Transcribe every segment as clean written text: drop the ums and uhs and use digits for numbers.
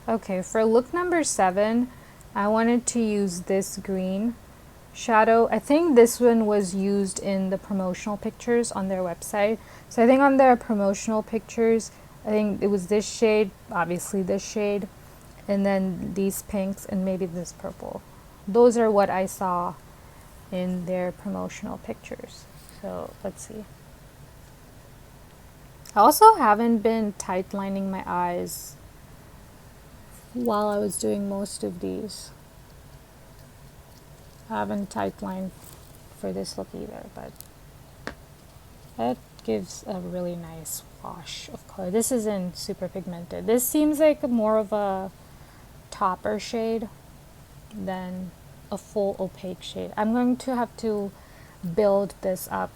Okay, for look number 7, I wanted to use this green shadow. I think this one was used in the promotional pictures on their website. So I think on their promotional pictures, I think it was this shade, obviously this shade, and then these pinks and maybe this purple. Those are what I saw in their promotional pictures. So let's see. I also haven't been tight lining my eyes while I was doing most of these. I haven't tight lined for this look either, but that gives a really nice wash of color. This isn't super pigmented. This seems like more of a topper shade than a full opaque shade. I'm going to have to build this up.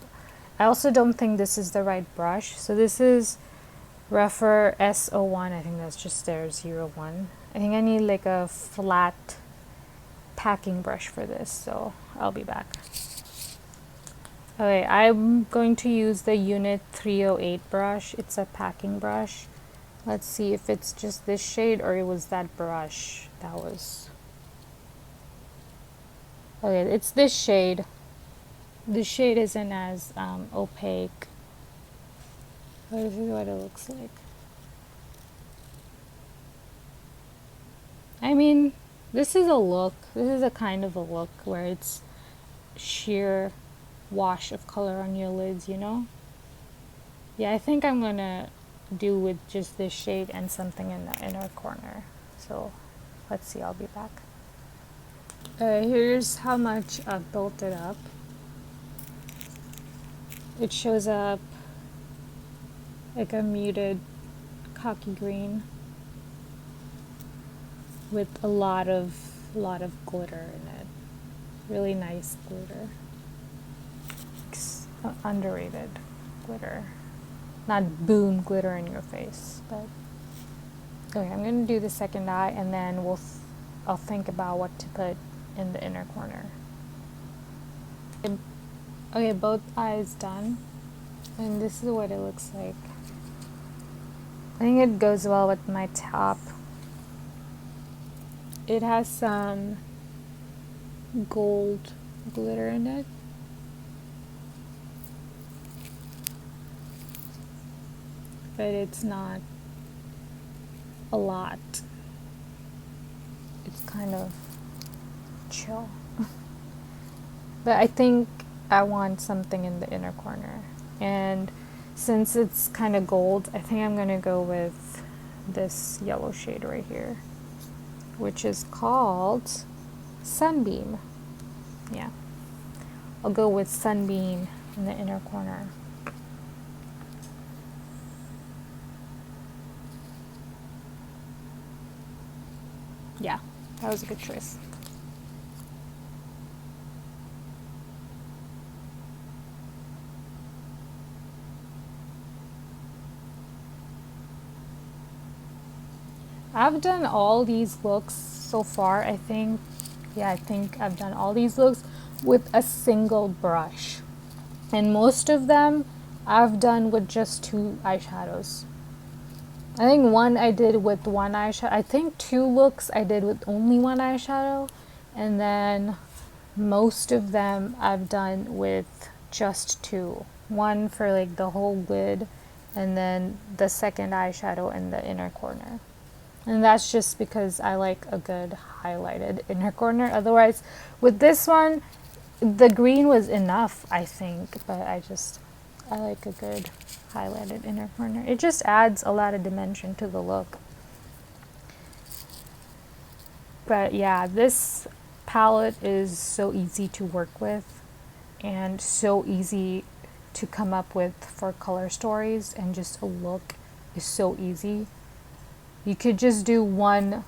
I also don't think this is the right brush. So this is Refer S01. I think that's just their 01. I think I need like a flat packing brush for this, so I'll be back. Okay, I'm going to use the Unit 308 brush. It's a packing brush. Let's see if it's just this shade or it was that brush that was... Okay, it's this shade. This shade isn't as opaque. This is what it looks like. I mean, this is a look. This is a kind of a look where it's sheer wash of color on your lids, you know? Yeah, I think I'm gonna do with just this shade and something in the inner corner. So let's see, I'll be back. Here's how much I've built it up. It shows up like a muted khaki green with a lot of glitter in it. Really nice glitter. Underrated glitter. Not boom glitter in your face, but okay, I'm gonna do the second eye and then I'll think about what to put in the inner corner. Okay, both eyes done, and this is what it looks like. I think it goes well with my top. It has some gold glitter in it. But it's not a lot. It's kind of chill. But I think I want something in the inner corner. And since it's kind of gold, I think I'm gonna go with this yellow shade right here, which is called Sunbeam. Yeah, I'll go with Sunbeam in the inner corner. Yeah, that was a good choice. I've done all these looks so far, I think. Yeah, I think I've done all these looks with a single brush. And most of them I've done with just 2 eyeshadows. I think one I did with 1 eyeshadow. I think 2 looks I did with only 1 eyeshadow. And then most of them I've done with just 2. One for like the whole lid, and then the second eyeshadow in the inner corner. And that's just because I like a good highlighted inner corner. Otherwise, with this one, the green was enough, I think. But I like a good highlighted inner corner. It just adds a lot of dimension to the look. But yeah, this palette is so easy to work with and so easy to come up with for color stories, and just a look is so easy. You could just do 1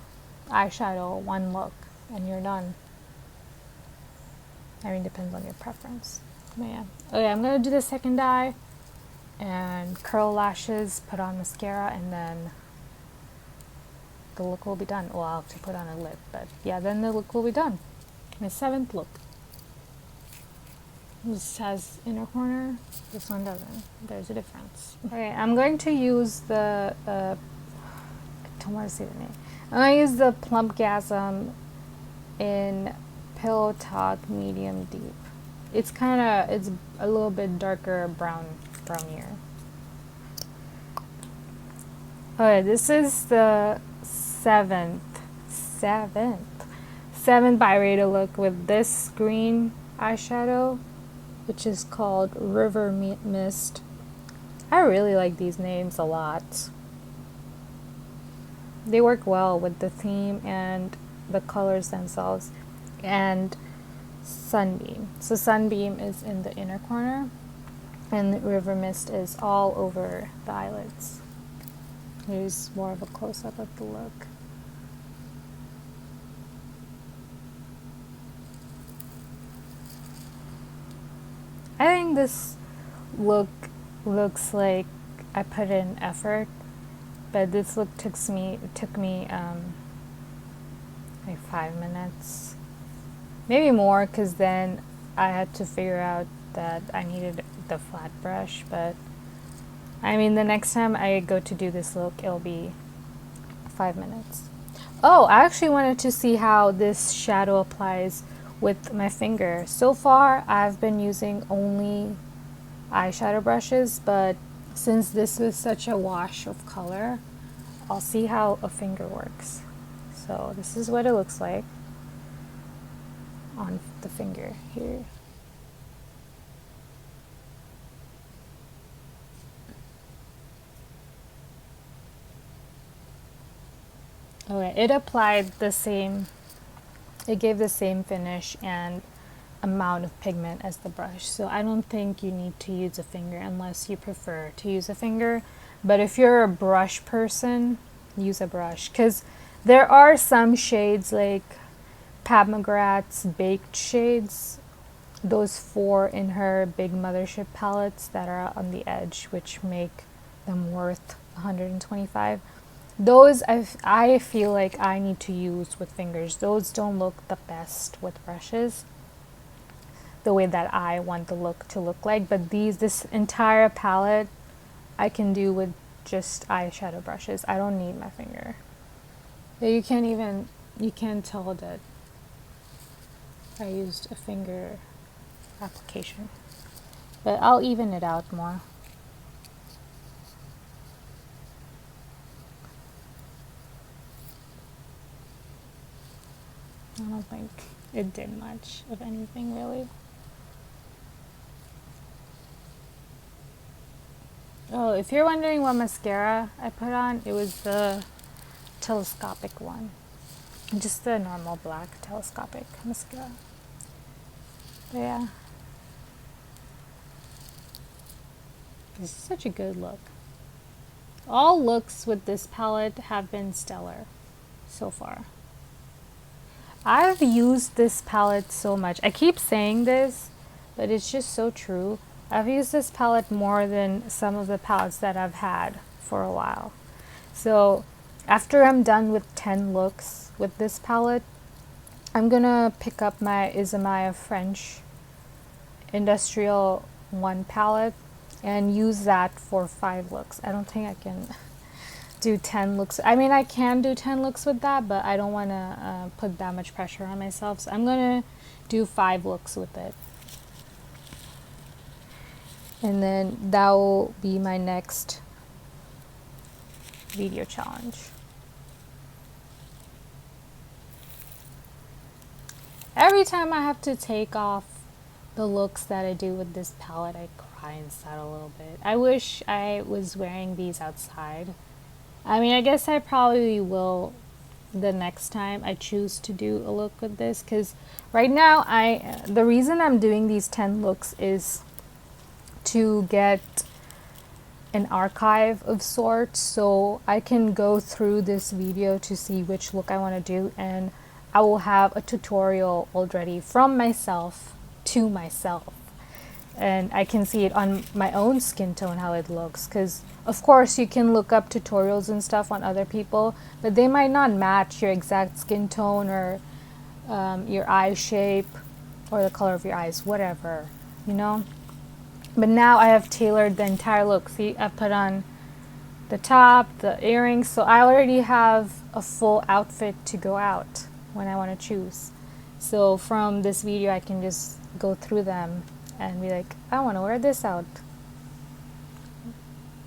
eyeshadow, 1 look, and you're done. I mean, depends on your preference. But yeah. Okay, I'm gonna do the second eye and curl lashes, put on mascara, and then the look will be done. Well, I'll have to put on a lip, but yeah, then the look will be done. My 7th look. This has inner corner, this one doesn't. There's a difference. Okay, I'm going to use the don't want to say the name. I'm going to use the plumpgasm in Pillow Talk medium deep. It's a little bit darker brownier. Okay, this is the seventh Byredo look with this green eyeshadow, which is called River Mist. I really like these names a lot. They work well with the theme and the colors themselves. And Sunbeam. So Sunbeam is in the inner corner, and River Mist is all over the eyelids. Here's more of a close-up of the look. I think this look looks like I put in effort, but this look took me like 5 minutes, maybe more, because then I had to figure out that I needed the flat brush. But I mean, the next time I go to do this look, it'll be 5 minutes. Oh, I actually wanted to see how this shadow applies with my finger. So far, I've been using only eyeshadow brushes, but since this is such a wash of color, I'll see how a finger works. So this is what it looks like on the finger here. Okay, it applied the same, it gave the same finish and amount of pigment as the brush. So I don't think you need to use a finger unless you prefer to use a finger. But if you're a brush person, use a brush, because there are some shades like Mcgrath's baked shades, those 4 in her big mothership palettes that are on the edge, which make them worth $125. Those I feel like I need to use with fingers. Those don't look the best with brushes, the way that I want the look to look like. But this entire palette I can do with just eyeshadow brushes. I don't need my finger. You can't tell that I used a finger application, but I'll even it out more. I don't think it did much of anything really. Oh, if you're wondering what mascara I put on, it was the telescopic one. Just the normal black telescopic mascara. But yeah. This is such a good look. All looks with this palette have been stellar so far. I've used this palette so much. I keep saying this, but it's just so true. I've used this palette more than some of the palettes that I've had for a while. So after I'm done with 10 looks with this palette, I'm gonna pick up my Isamaya French Industrial 1 palette and use that for 5 looks. I don't think I can do 10 looks. I mean, I can do 10 looks with that, but I don't want to put that much pressure on myself. So I'm going to do 5 looks with it. And then that will be my next video challenge. Every time I have to take off the looks that I do with this palette, I cry inside a little bit. I wish I was wearing these outside. I mean, I guess I probably will the next time I choose to do a look with this, because right now the reason I'm doing these 10 looks is to get an archive of sorts, so I can go through this video to see which look I want to do, and I will have a tutorial already from myself to myself, and I can see it on my own skin tone how it looks, because of course you can look up tutorials and stuff on other people, but they might not match your exact skin tone or your eye shape or the color of your eyes, whatever, you know. But now I have tailored the entire look. See, I put on the top, the earrings. So I already have a full outfit to go out when I want to choose. So from this video, I can just go through them and be like, I want to wear this out.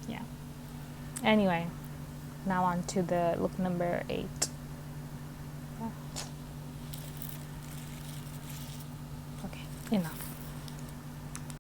Yeah. Anyway, now on to the look number 8. Yeah. Okay, enough.